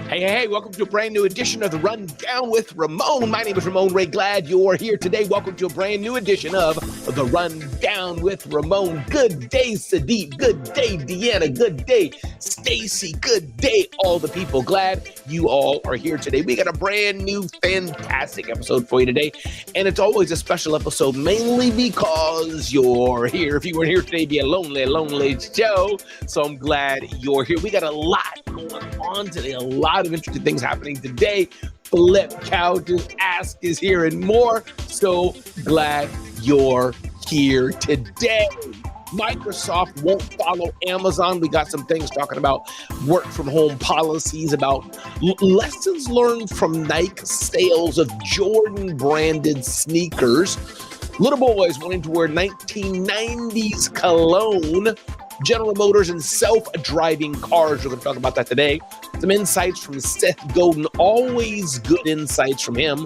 Hey, welcome to a brand new edition of the Rundown with Ramon. My name is Ramon Ray. Glad you're here today. Welcome to a brand new edition of the Rundown with Ramon. Good day, Sadiq. Good day, Deanna. Good day, Stacy. Good day, all the people. Glad you all are here today. We got a brand new, fantastic episode for you today. And it's always a special episode, mainly because you're here. If you weren't here today, it'd be a lonely show. So I'm glad you're here. We got a lot going on today, a lot of interesting things happening today. Flip couches, Ask is here, and more. So glad you're here today. Microsoft won't follow Amazon. We got some things talking about work from home policies, about lessons learned from Nike sales of Jordan branded sneakers. Little boys wanting to wear 1990s cologne. General Motors and self-driving cars. We're going to talk about that today. Some insights from Seth Godin. Always good insights from him.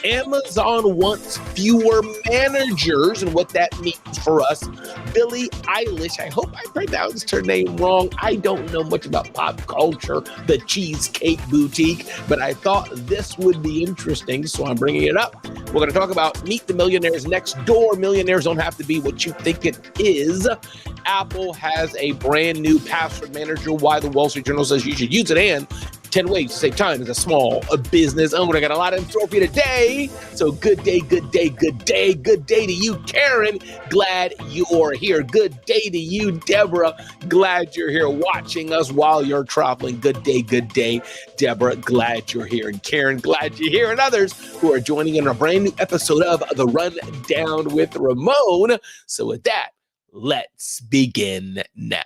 Amazon wants fewer managers and what that means for us. Billie Eilish, I hope I pronounced her name wrong. I don't know much about pop culture, the Cheesecake Boutique, but I thought this would be interesting, so I'm bringing it up. We're going to talk about Meet the Millionaires Next Door. Millionaires don't have to be what you think it is. Apple has a brand new password manager. Why the Wall Street Journal says you should use it, and 10 ways to save time as a small business owner. I got a lot in store for you today. So good day to you, Karen. Glad you're here. Good day to you, Deborah. Glad you're here watching us while you're traveling. Good day, Deborah. Glad you're here. And Karen, glad you're here. And others who are joining in a brand new episode of The Rundown with Ramon. So with that, let's begin now.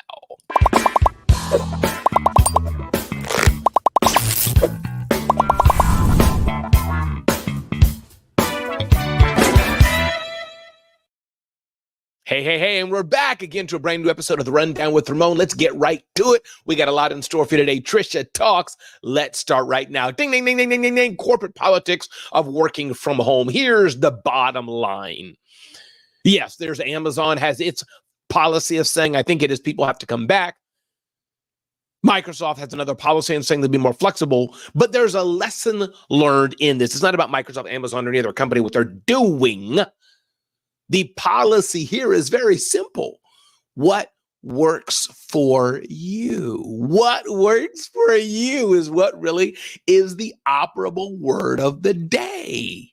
Hey, and we're back again to a brand new episode of The Rundown with Ramon. Let's get right to it. We got a lot in store for you today. Trisha Talks. Let's start right now. Ding, ding, ding, ding, ding, ding, ding. Corporate politics of working from home. Here's the bottom line. Yes, there's Amazon has its policy of saying, I think it is people have to come back. Microsoft has another policy and saying they'll be more flexible, but there's a lesson learned in this. It's not about Microsoft, Amazon, or any other company, what they're doing. The policy here is very simple. What works for you? What works for you is what really is the operable word of the day.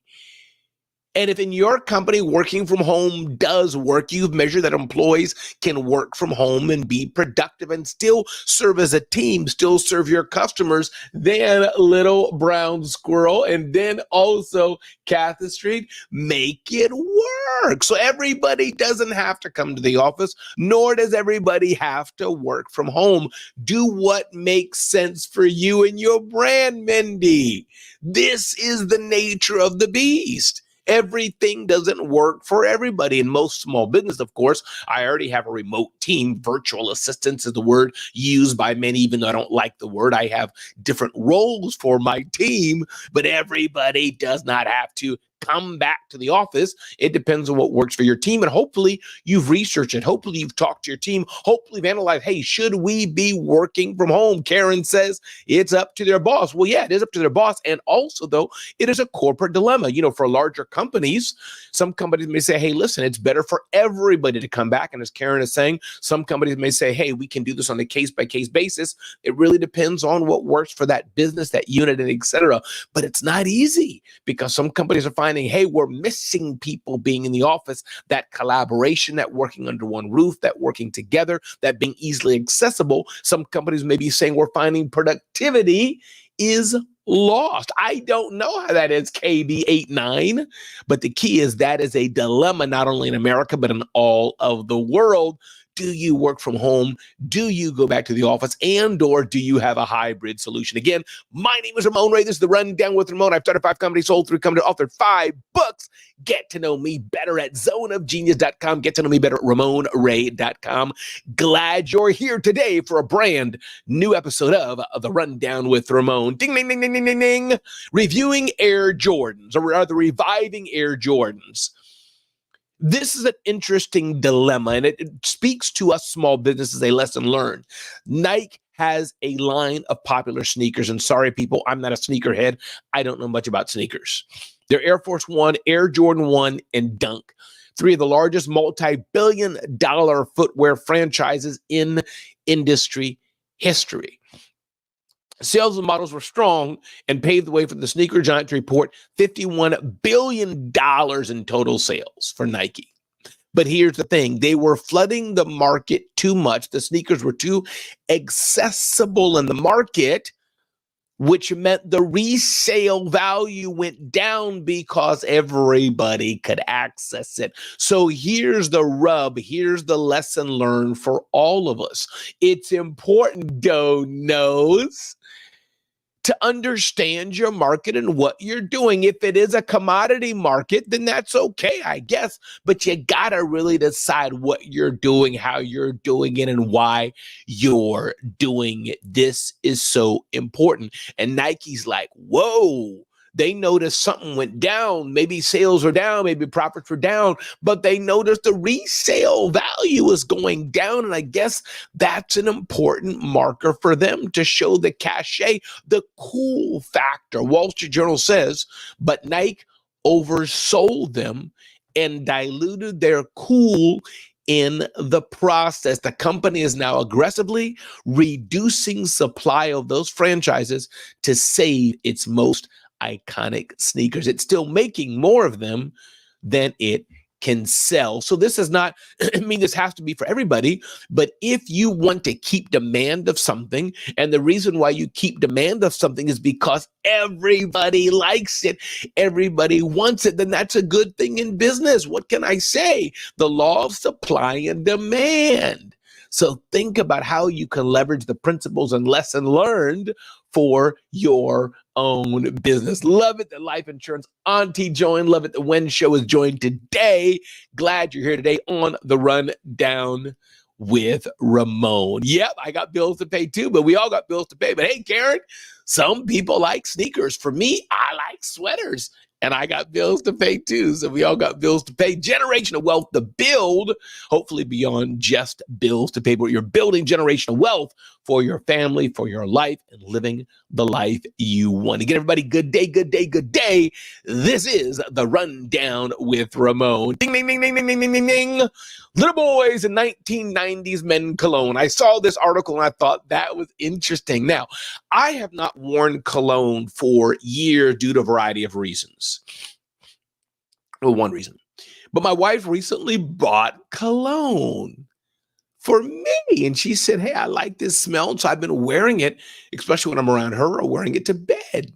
And if in your company working from home does work, you've measured that employees can work from home and be productive and still serve as a team, still serve your customers, then Little Brown Squirrel, and then also Cathy Street, make it work. So everybody doesn't have to come to the office, nor does everybody have to work from home. Do what makes sense for you and your brand, Mindy. This is the nature of the beast. Everything doesn't work for everybody. In most small business, of course, I already have a remote team. Virtual assistants is the word used by many, even though I don't like the word. I have different roles for my team, but everybody does not have to come back to the office. It depends on what works for your team. And hopefully you've researched it. Hopefully you've talked to your team. Hopefully you've analyzed, hey, should we be working from home? Karen says it's up to their boss. Well, yeah, it is up to their boss. And also, though, it is a corporate dilemma. You know, for larger companies, some companies may say, hey, listen, it's better for everybody to come back. And as Karen is saying, some companies may say, hey, we can do this on a case-by-case basis. It really depends on what works for that business, that unit, and et cetera. But it's not easy because some companies are finding, hey, we're missing people being in the office, that collaboration, that working under one roof, that working together, that being easily accessible. Some companies may be saying we're finding productivity is lost. I don't know how that is, KB89, but the key is that is a dilemma, not only in America, but in all of the world. Do you work from home? Do you go back to the office? And/or do you have a hybrid solution? Again, my name is Ramon Ray. This is The Rundown with Ramon. I've started 5 companies, sold 3 companies, authored 5 books. Get to know me better at zoneofgenius.com. Get to know me better at ramonray.com. Glad you're here today for a brand new episode of The Rundown with Ramon. Ding, ding, ding, ding, ding, ding, ding. Reviewing Air Jordans, or rather reviving Air Jordans. This is an interesting dilemma, and it speaks to us small businesses, a lesson learned. Nike has a line of popular sneakers. And sorry, people, I'm not a sneakerhead. I don't know much about sneakers. They're Air Force One, Air Jordan 1, and Dunk, three of the largest multi-billion-dollar footwear franchises in industry history. Sales of models were strong and paved the way for the sneaker giant to report $51 billion in total sales for Nike. But here's the thing. They were flooding the market too much. The sneakers were too accessible in the market, which meant the resale value went down because everybody could access it. So here's the rub. Here's the lesson learned for all of us. It's important, donos, to understand your market and what you're doing. If it is a commodity market, then that's okay, I guess. But you gotta really decide what you're doing, how you're doing it, and why you're doing it. This is so important. And Nike's like, whoa. They noticed something went down. Maybe sales were down, maybe profits were down, but they noticed the resale value is going down. And I guess that's an important marker for them to show the cachet, the cool factor. Wall Street Journal says, but Nike oversold them and diluted their cool in the process. The company is now aggressively reducing supply of those franchises to save its most iconic sneakers. It's still making more of them than it can sell. So this is not, I mean, this has to be for everybody, but if you want to keep demand of something, and the reason why you keep demand of something is because everybody likes it, everybody wants it, then that's a good thing in business. What can I say? The law of supply and demand. So think about how you can leverage the principles and lesson learned for your own business. Love it that Life Insurance Auntie joined. Love it the Wen Show is joined today. Glad you're here today on the Rundown with Ramon. Yep, I got bills to pay too, but we all got bills to pay. But hey, Karen, some people like sneakers. For me, I like sweaters. And I got bills to pay too. So we all got bills to pay. Generational wealth to build, hopefully beyond just bills to pay, but you're building generational wealth for your family, for your life, and living the life you want. Again, everybody, good day, good day, good day. This is the Rundown with Ramon. Ding, ding, ding, ding, ding, ding, ding, ding, ding. Little boys in 1990s men cologne. I saw this article and I thought that was interesting. Now, I have not worn cologne for years due to a variety of reasons. Well, one reason. But my wife recently bought cologne for me. And she said, hey, I like this smell. So I've been wearing it, especially when I'm around her, or wearing it to bed.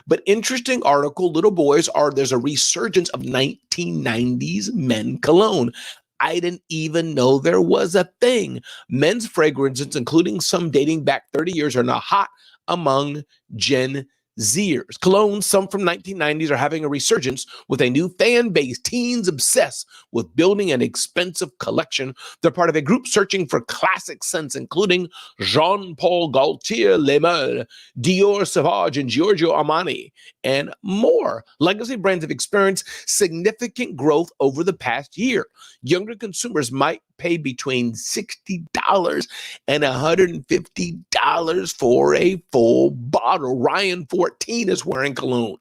But interesting article, little boys there's a resurgence of 1990s men cologne. I didn't even know there was a thing. Men's fragrances, including some dating back 30 years, are now hot among Gen Zers. Colognes, some from 1990s, are having a resurgence with a new fan base. Teens obsessed with building an expensive collection. They're part of a group searching for classic scents, including Jean-Paul Gaultier, Le Male, Dior Sauvage, and Giorgio Armani, and more. Legacy brands have experienced significant growth over the past year. Younger consumers might pay between $60 and $150 for a full bottle. Ryan, 14, is wearing cologne.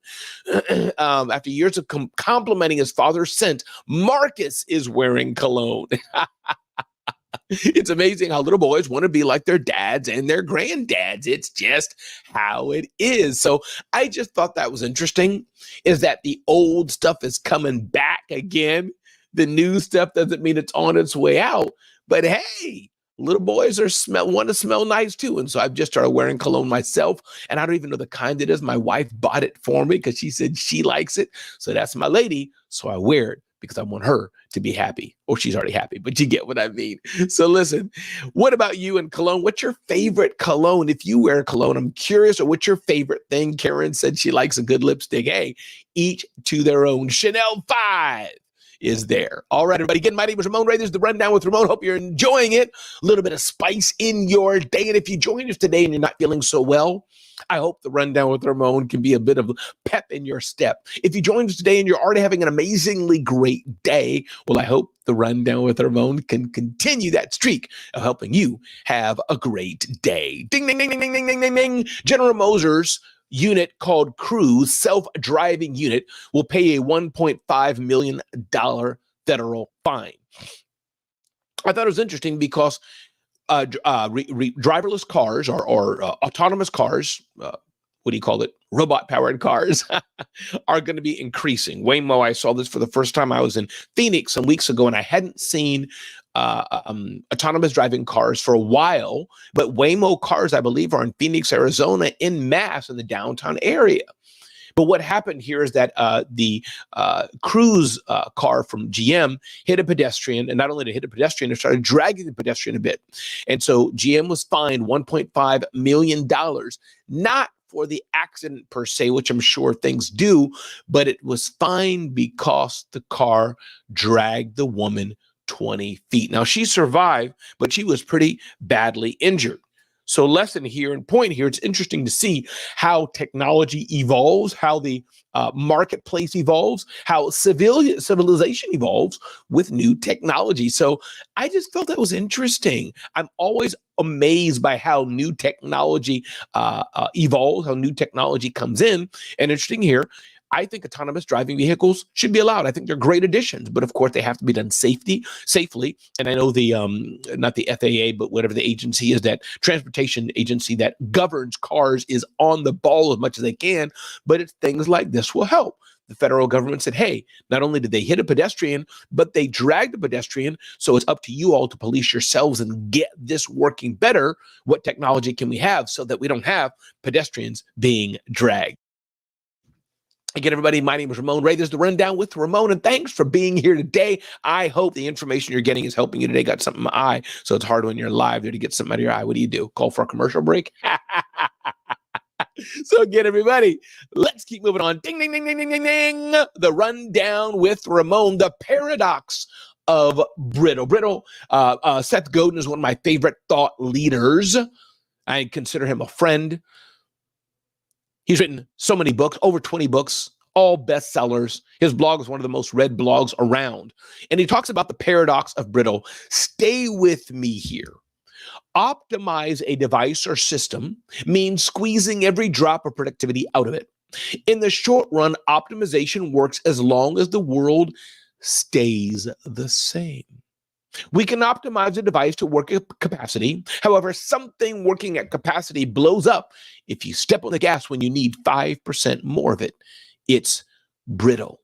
After years of complimenting his father's scent, Marcus is wearing cologne. It's amazing how little boys want to be like their dads and their granddads. It's just how it is. So I just thought that was interesting, is that the old stuff is coming back again. The new stuff doesn't mean it's on its way out. But hey, little boys want to smell nice too. And so I've just started wearing cologne myself. And I don't even know the kind it is. My wife bought it for me because she said she likes it. So that's my lady. So I wear it because I want her to be happy. Or she's already happy, but you get what I mean. So listen, what about you and cologne? What's your favorite cologne? If you wear cologne, I'm curious. Or what's your favorite thing? Karen said she likes a good lipstick. Hey, each to their own. Chanel 5 is there. All right, everybody. Again, my name is Ramon Ray. This is the Rundown with Ramon. Hope you're enjoying it. A little bit of spice in your day. And if you join us today and you're not feeling so well, I hope the Rundown with Ramon can be a bit of pep in your step. If you joined us today and you're already having an amazingly great day, well, I hope the Rundown with Ramon can continue that streak of helping you have a great day. Ding, ding, ding, ding, ding, ding, ding, ding, ding. General Motors unit called Cruise self-driving unit will pay a $1.5 million federal fine. I thought it was interesting because driverless cars or autonomous cars, what do you call it? Robot-powered cars are going to be increasing. Waymo, I saw this for the first time. I was in Phoenix some weeks ago, and I hadn't seen autonomous driving cars for a while. But Waymo cars, I believe, are in Phoenix, Arizona, en masse in the downtown area. But what happened here is that the Cruise car from GM hit a pedestrian, and not only did it hit a pedestrian, it started dragging the pedestrian a bit. And so GM was fined $1.5 million, not for the accident per se, which I'm sure things do, but it was fined because the car dragged the woman 20 feet. Now, she survived, but she was pretty badly injured. So lesson here and point here, it's interesting to see how technology evolves, how the marketplace evolves, how civilization evolves with new technology. So I just felt that was interesting. I'm always amazed by how new technology evolves, how new technology comes in. And interesting here, I think autonomous driving vehicles should be allowed. I think they're great additions, but of course they have to be done safely. And I know the not the FAA, but whatever the agency is, that transportation agency that governs cars, is on the ball as much as they can. But it's things like this will help. The federal government said, hey, not only did they hit a pedestrian, but they dragged a pedestrian. So it's up to you all to police yourselves and get this working better. What technology can we have so that we don't have pedestrians being dragged? Again, everybody, my name is Ramon Ray. This is the Rundown with Ramon, and thanks for being here today. I hope the information you're getting is helping you today. Got something in my eye, so it's hard when you're live there to get something out of your eye. What do? Call for a commercial break? So again, everybody, let's keep moving on. Ding, ding, ding, ding, ding, ding, ding. The Rundown with Ramon, the paradox of brittle. Seth Godin is one of my favorite thought leaders. I consider him a friend. He's written so many books, over 20 books, all bestsellers. His blog is one of the most read blogs around. And he talks about the paradox of brittle. Stay with me here. Optimize a device or system means squeezing every drop of productivity out of it. In the short run, optimization works as long as the world stays the same. We can optimize a device to work at capacity. However, something working at capacity blows up if you step on the gas when you need 5% more of it. It's brittle.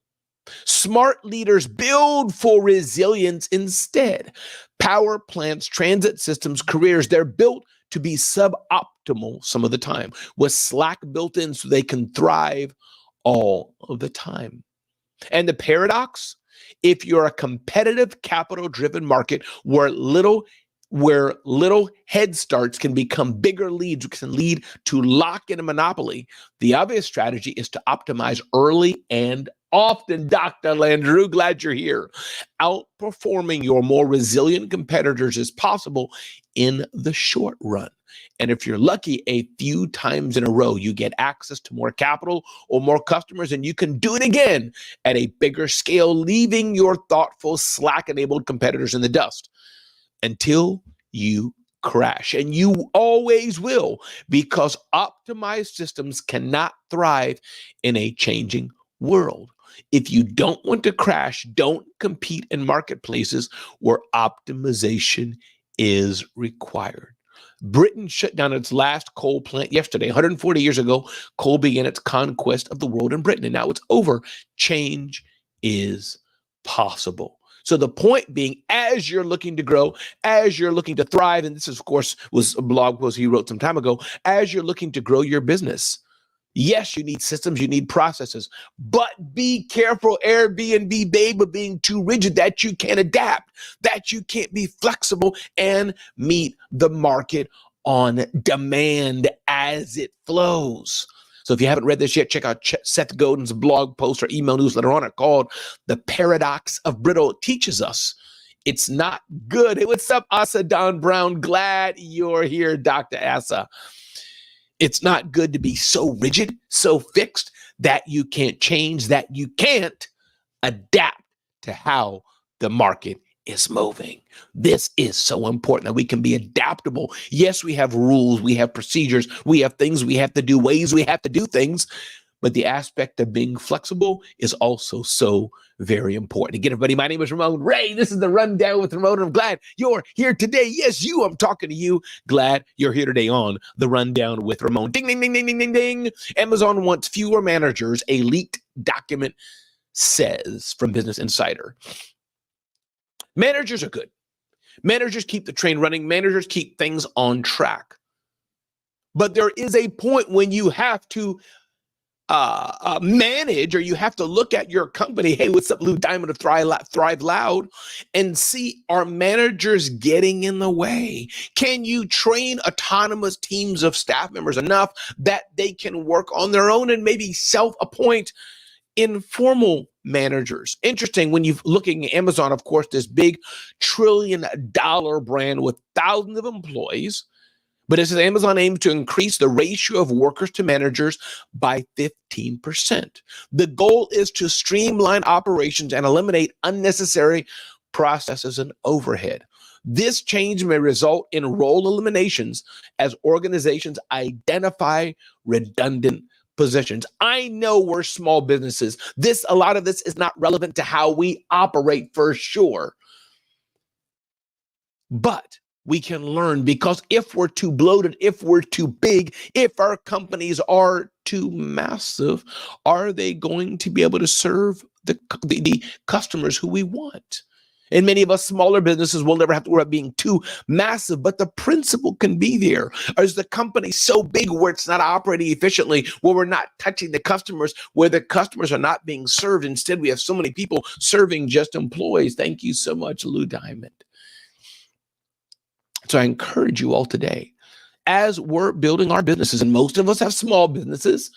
Smart leaders build for resilience instead. Power plants, transit systems, careers, they're built to be suboptimal some of the time, with slack built in so they can thrive all of the time. And the paradox? If you're a competitive, capital-driven market where little head starts can become bigger leads, which can lead to lock in a monopoly, the obvious strategy is to optimize early and often. Dr. Landrew, glad you're here. Outperforming your more resilient competitors is possible in the short run. And if you're lucky, a few times in a row, you get access to more capital or more customers, and you can do it again at a bigger scale, leaving your thoughtful, Slack-enabled competitors in the dust until you crash. And you always will, because optimized systems cannot thrive in a changing world. If you don't want to crash, don't compete in marketplaces where optimization is required. Britain shut down its last coal plant yesterday. 140 years ago, coal began its conquest of the world in Britain, and now it's over. Change is possible. So the point being, as you're looking to grow, as you're looking to thrive, and this, of course, was a blog post he wrote some time ago, as you're looking to grow your business, yes, you need systems, you need processes, but be careful, Airbnb babe, of being too rigid that you can't adapt, that you can't be flexible and meet the market on demand as it flows. So So if you haven't read this yet, check out Seth Godin's blog post or email newsletter on it called The Paradox of Brittle. It teaches us it's not good. Hey, what's up, Asa Don Brown? Glad you're here, Dr. Asa. It's not good to be so rigid, so fixed that you can't change, that you can't adapt to how the market is moving. This is so important that we can be adaptable. Yes, we have rules, we have procedures, we have things we have to do, ways we have to do things, but the aspect of being flexible is also so very important. Again, everybody, my name is Ramon Ray. This is the Rundown with Ramon. I'm glad you're here today. Yes, you, I'm talking to you. Glad you're here today on the Rundown with Ramon. Ding, ding, ding, ding, ding, ding, ding. Amazon wants fewer managers, a leaked document says from Business Insider. Managers are good. Managers keep the train running. Managers keep things on track. But there is a point when you have to manage, or you have to look at your company. Hey, what's up, Lou Diamond of Thrive Loud, and see, are managers getting in the way? Can you train autonomous teams of staff members enough that they can work on their own and maybe self-appoint informal managers? Interesting, when you're looking at Amazon, of course, this big trillion-dollar brand with thousands of employees. But it says Amazon aims to increase the ratio of workers to managers by 15%. The goal is to streamline operations and eliminate unnecessary processes and overhead. This change may result in role eliminations as organizations identify redundant positions. I know we're small businesses. A lot of this is not relevant to how we operate for sure. But we can learn, because if we're too bloated, if we're too big, if our companies are too massive, are they going to be able to serve the customers who we want? And many of us smaller businesses will never have to worry about being too massive, but the principle can be there. Or is the company so big where it's not operating efficiently, where we're not touching the customers, where the customers are not being served? Instead, we have so many people serving just employees. Thank you so much, Lou Diamond. So I encourage you all today, as we're building our businesses, and most of us have small businesses,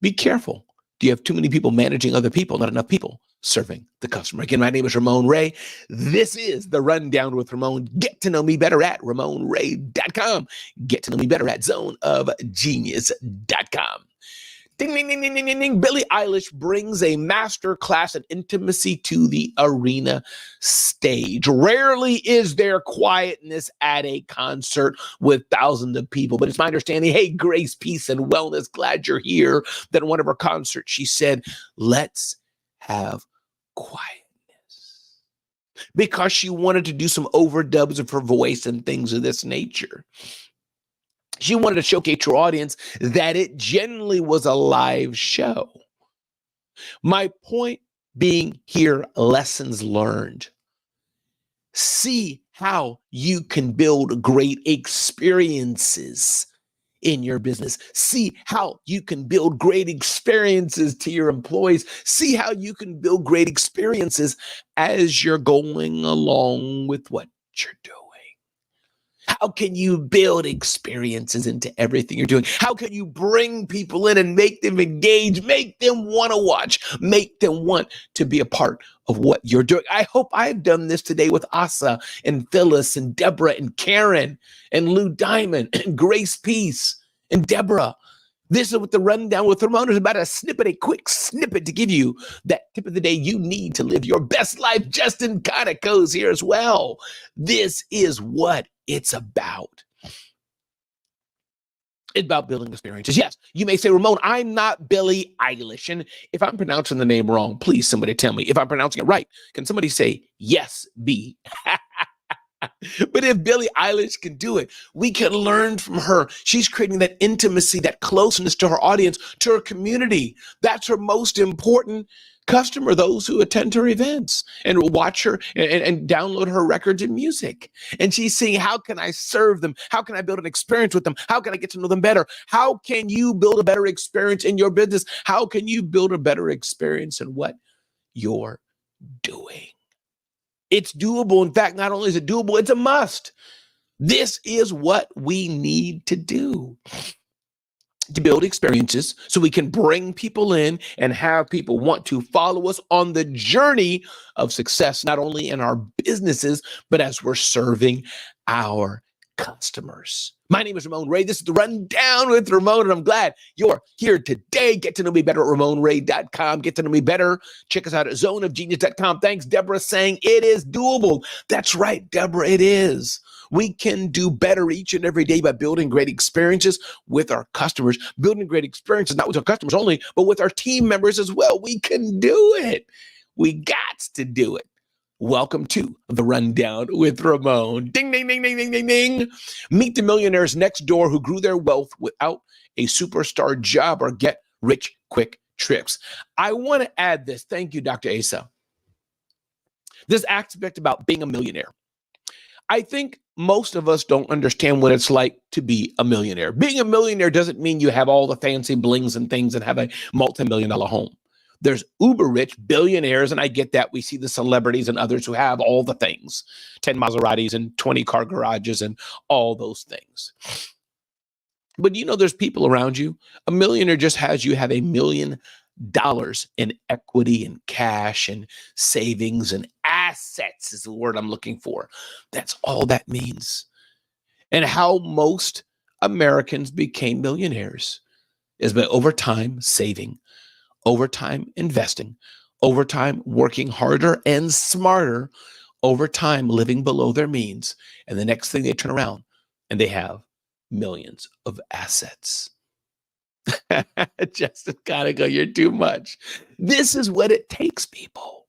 be careful. Do you have too many people managing other people, not enough people serving the customer? Again, my name is Ramon Ray. This is the Rundown with Ramon. Get to know me better at RamonRay.com. Get to know me better at ZoneOfGenius.com. Ding, ding, ding, ding, ding, ding, ding. Billie Eilish brings a master class in intimacy to the arena stage. Rarely is there quietness at a concert with thousands of people, but it's my understanding, hey, grace, peace, and wellness, glad you're here, that in one of her concerts, she said, let's have quietness, because she wanted to do some overdubs of her voice and things of this nature. She wanted to showcase her audience that it genuinely was a live show. My point being here, lessons learned. See how you can build great experiences in your business. See how you can build great experiences to your employees. See how you can build great experiences as you're going along with what you're doing. How can you build experiences into everything you're doing? How can you bring people in and make them engage, make them want to watch, make them want to be a part of what you're doing? I hope I've done this today with Asa and Phyllis and Deborah and Karen and Lou Diamond and Grace Peace and Deborah. This is what the Rundown with Ramon is about, a quick snippet to give you that tip of the day you need to live your best life. Justin Conoco's here as well. This is what it's about. It's about building experiences. Yes, you may say, Ramon, I'm not Billie Eilish. And if I'm pronouncing the name wrong, please somebody tell me. If I'm pronouncing it right, can somebody say, yes, B? But if Billie Eilish can do it, we can learn from her. She's creating that intimacy, that closeness to her audience, to her community. That's her most important customer, those who attend her events and watch her and download her records and music. And she's saying, how can I serve them? How can I build an experience with them? How can I get to know them better? How can you build a better experience in your business? How can you build a better experience in what you're doing? It's doable. In fact, not only is it doable, it's a must. This is what we need to do. to build experiences so we can bring people in and have people want to follow us on the journey of success, not only in our businesses, but as we're serving our customers. My name is Ramon Ray. This is the Rundown with Ramon, and I'm glad you're here today. Get to know me better at RamonRay.com. Get to know me better. Check us out at zoneofgenius.com. Thanks, Deborah, saying it is doable. That's right, Deborah, it is. We can do better each and every day by building great experiences with our customers, building great experiences, not with our customers only, but with our team members as well. We can do it. We got to do it. Welcome to the Rundown with Ramon. Ding, ding, ding, ding, ding, ding, ding. Meet the millionaires next door who grew their wealth without a superstar job or get rich quick tricks. I want to add this. Thank you, Dr. Asa. This aspect about being a millionaire. I think most of us don't understand what it's like to be a millionaire. Being a millionaire doesn't mean you have all the fancy blings and things and have a multi-million-dollar home. There's uber rich billionaires, and I get that. We see the celebrities and others who have all the things, 10 Maseratis and 20 car garages and all those things. But you know, there's people around you. A millionaire just has you have $1 million in equity and cash and savings and assets is the word I'm looking for. That's all that means. And how most Americans became millionaires is by over time saving, over time investing, over time working harder and smarter, over time living below their means. And the next thing they turn around and they have millions of assets. Justin Conago, you're too much. This is what it takes, people.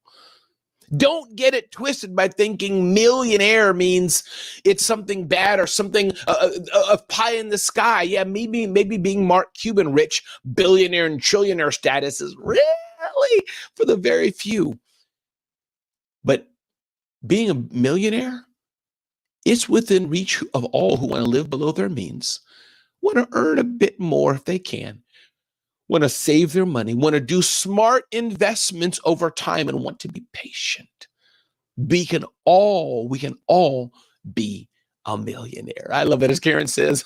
Don't get it twisted by thinking millionaire means it's something bad or something of pie in the sky. Yeah, maybe being Mark Cuban rich, billionaire and trillionaire status is really for the very few. But being a millionaire, it's within reach of all who want to live below their means, want to earn a bit more if they can, want to save their money, want to do smart investments over time, and want to be patient. We can all be a millionaire. I love it, as Karen says,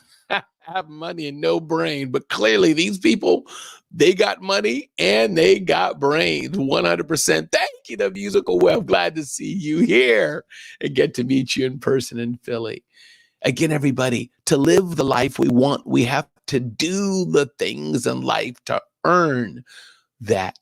have money and no brain. But clearly these people, they got money and they got brains, 100%. Thank you, the musical web. Glad to see you here and get to meet you in person in Philly. Again, everybody, to live the life we want, we have to do the things in life to earn that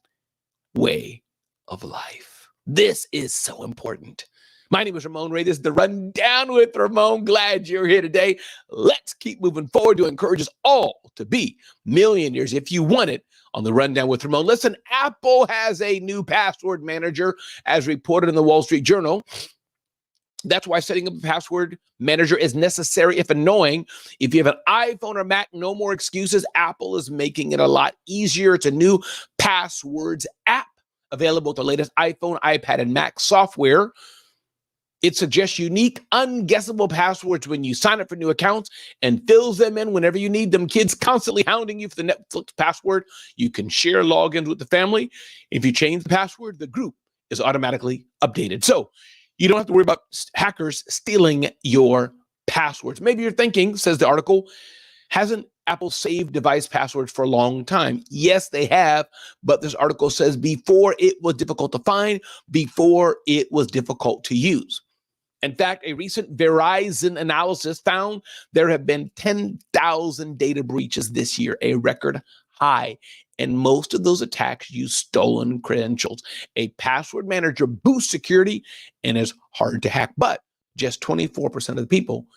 way of life. This is so important. My name is Ramon Ray. This is the Rundown with Ramon. Glad you're here today. Let's keep moving forward to encourage us all to be millionaires if you want it on the Rundown with Ramon. Listen, Apple has a new password manager as reported in the Wall Street Journal. That's why setting up a password manager is necessary, if annoying. If you have an iPhone or Mac, no more excuses. Apple is making it a lot easier. It's a new passwords app available with the latest iPhone, iPad, and Mac software. It suggests unique, unguessable passwords when you sign up for new accounts and fills them in whenever you need them. Kids constantly hounding you for the Netflix password. You can share logins with the family. If you change the password, the group is automatically updated. So you don't have to worry about hackers stealing your passwords. Maybe you're thinking, says the article, hasn't Apple saved device passwords for a long time? Yes, they have. But this article says before it was difficult to find, before it was difficult to use. In fact, a recent Verizon analysis found there have been 10,000 data breaches this year, a record high. And most of those attacks use stolen credentials. A password manager boosts security and is hard to hack, but just 24% of the people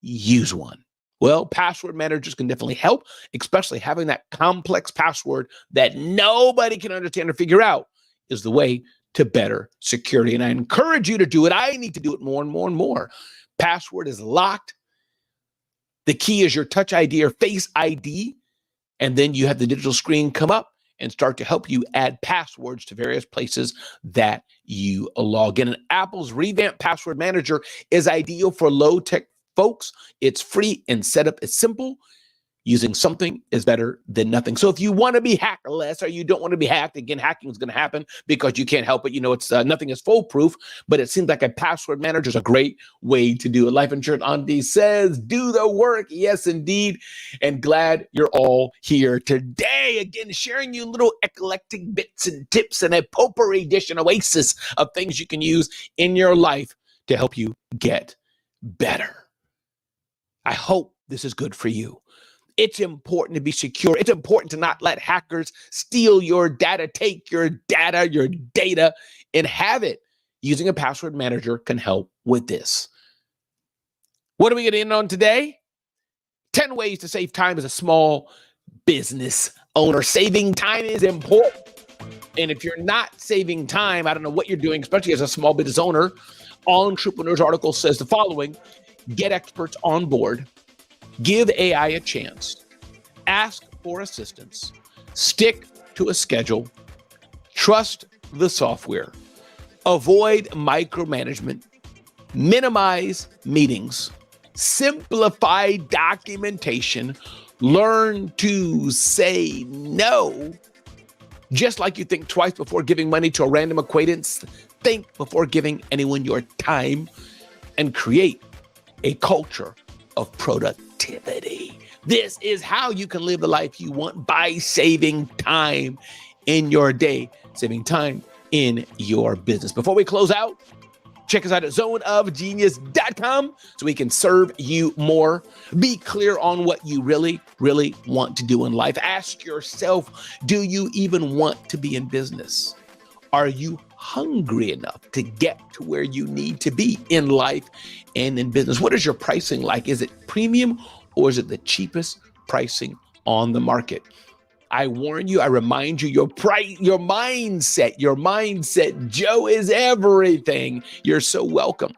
use one. Well, password managers can definitely help, especially having that complex password that nobody can understand or figure out is the way to better security. And I encourage you to do it. I need to do it more and more and more. Password is locked. The key is your Touch ID or Face ID. And then you have the digital screen come up and start to help you add passwords to various places that you log in. And Apple's revamped password manager is ideal for low-tech folks. It's free and setup is simple. Using something is better than nothing. So if you want to be hackless or you don't want to be hacked, again, hacking is going to happen because you can't help it. It's nothing is foolproof, but it seems like a password manager is a great way to do it. Life Insurance Auntie says, do the work. Yes, indeed. And glad you're all here today. Again, sharing you little eclectic bits and tips and a potpourri dish, an oasis of things you can use in your life to help you get better. I hope this is good for you. It's important to be secure. It's important to not let hackers steal your data, take your data, and have it. Using a password manager can help with this. What are we going to end on today? 10 ways to save time as a small business owner. Saving time is important. And if you're not saving time, I don't know what you're doing, especially as a small business owner. Entrepreneur's article says the following: get experts on board. Give AI a chance. Ask for assistance. Stick to a schedule. Trust the software. Avoid micromanagement. Minimize meetings. Simplify documentation. Learn to say no. Just like you think twice before giving money to a random acquaintance, think before giving anyone your time, and create a culture of productivity. This is how you can live the life you want, by saving time in your day, saving time in your business. Before we close out, check us out at zoneofgenius.com so we can serve you more. Be clear on what you really, really want to do in life. Ask yourself, do you even want to be in business? Are you hungry enough to get to where you need to be in life and in business? What is your pricing like? Is it premium or is it the cheapest pricing on the market? I warn you, I remind you, your mindset, Joe, is everything. You're so welcome.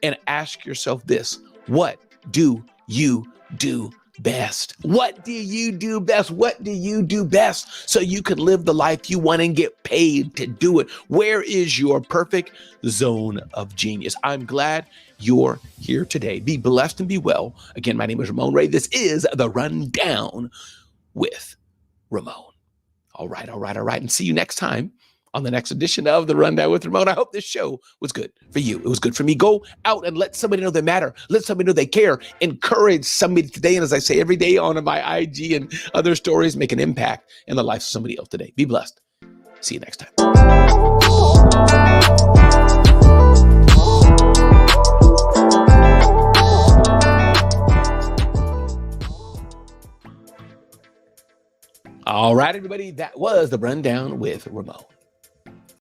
And ask yourself this: what do you do best? What do you do best? What do you do best so you can live the life you want and get paid to do it? Where is your perfect zone of genius? I'm glad you're here today. Be blessed and be well. Again, my name is Ramon Ray. This is The Rundown with Ramon. All right. And see you next time on the next edition of The Rundown with Ramon. I hope this show was good for you. It was good for me. Go out and let somebody know they matter. Let somebody know they care. Encourage somebody today. And as I say every day on my IG and other stories, make an impact in the life of somebody else today. Be blessed. See you next time. All right, everybody, that was The Rundown with Ramon.